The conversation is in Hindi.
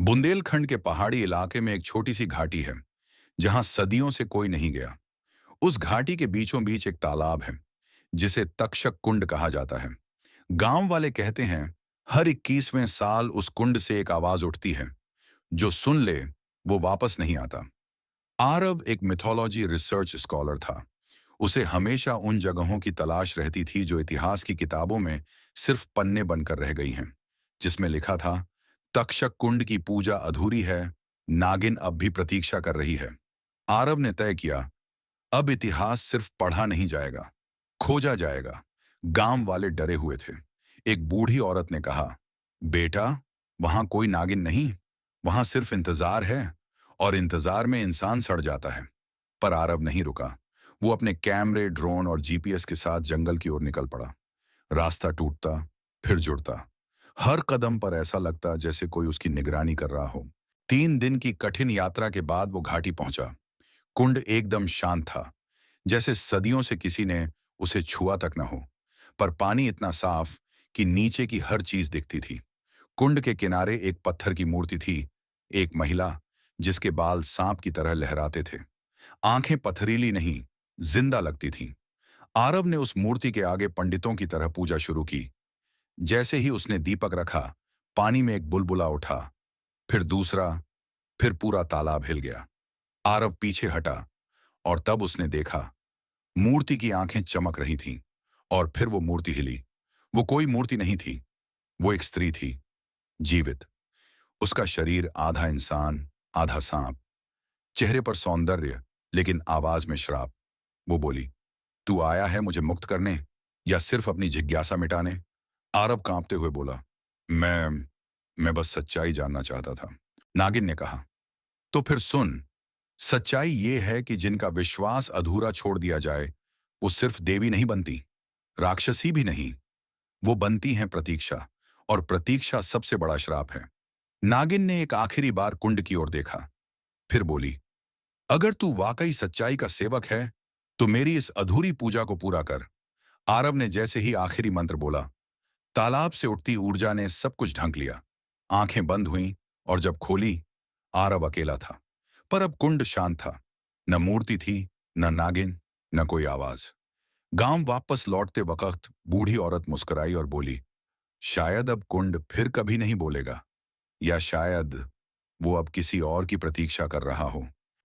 बुंदेलखंड के पहाड़ी इलाके में एक छोटी सी घाटी है जहां सदियों से कोई नहीं गया। उस घाटी के बीचों बीच एक तालाब है जिसे तक्षक कुंड कहा जाता है। गांव वाले कहते हैं हर 21वें साल उस कुंड से एक आवाज उठती है, जो सुन ले वो वापस नहीं आता। आरव एक मिथोलॉजी रिसर्च स्कॉलर था। उसे हमेशा उन जगहों की तलाश रहती थी जो इतिहास की किताबों में सिर्फ पन्ने बनकर रह गई हैं, जिसमें लिखा था तक्षक कुंड की पूजा अधूरी है, नागिन अब भी प्रतीक्षा कर रही है। आरव ने तय किया, अब इतिहास सिर्फ पढ़ा नहीं जाएगा, खोजा जाएगा। गांव वाले डरे हुए थे। एक बूढ़ी औरत ने कहा, बेटा, वहां कोई नागिन नहीं, वहां सिर्फ इंतजार है, और इंतजार में इंसान सड़ जाता है। पर आरव नहीं रुका। वो अपने कैमरे, ड्रोन और जीपीएस के साथ जंगल की ओर निकल पड़ा। रास्ता टूटता, फिर जुड़ता। हर कदम पर ऐसा लगता जैसे कोई उसकी निगरानी कर रहा हो। 3 दिन की कठिन यात्रा के बाद वो घाटी पहुंचा। कुंड एकदम शांत था, जैसे सदियों से किसी ने उसे छुआ तक न हो। पर पानी इतना साफ कि नीचे की हर चीज दिखती थी। कुंड के किनारे एक पत्थर की मूर्ति थी, एक महिला जिसके बाल सांप की तरह लहराते थे। आंखें पथरीली नहीं, जिंदा लगती थीं। आरव ने उस मूर्ति के आगे पंडितों की तरह पूजा शुरू की। जैसे ही उसने दीपक रखा, पानी में एक बुलबुला उठा, फिर दूसरा, फिर पूरा तालाब हिल गया। आरव पीछे हटा और तब उसने देखा, मूर्ति की आंखें चमक रही थीं, और फिर वो मूर्ति हिली। वो कोई मूर्ति नहीं थी, वो एक स्त्री थी, जीवित। उसका शरीर आधा इंसान, आधा सांप। चेहरे पर सौंदर्य, लेकिन आवाज में श्राप। वो बोली, तू आया है मुझे मुक्त करने, या सिर्फ अपनी जिज्ञासा मिटाने? आरव कांपते हुए बोला, मैं बस सच्चाई जानना चाहता था। नागिन ने कहा, तो फिर सुन, सच्चाई ये है कि जिनका विश्वास अधूरा छोड़ दिया जाए, वो सिर्फ देवी नहीं बनती, राक्षसी भी नहीं, वो बनती हैं प्रतीक्षा। और प्रतीक्षा सबसे बड़ा श्राप है। नागिन ने एक आखिरी बार कुंड की ओर देखा, फिर बोली, अगर तू वाकई सच्चाई का सेवक है, तो मेरी इस अधूरी पूजा को पूरा कर। आरव ने जैसे ही आखिरी मंत्र बोला, तालाब से उठती ऊर्जा ने सब कुछ ढंक लिया। आंखें बंद हुईं, और जब खोली, आरव अकेला था। पर अब कुंड शांत था। न मूर्ति थी, न नागिन, न कोई आवाज। गांव वापस लौटते वक्त बूढ़ी औरत मुस्कुराई और बोली, शायद अब कुंड फिर कभी नहीं बोलेगा, या शायद वो अब किसी और की प्रतीक्षा कर रहा हो।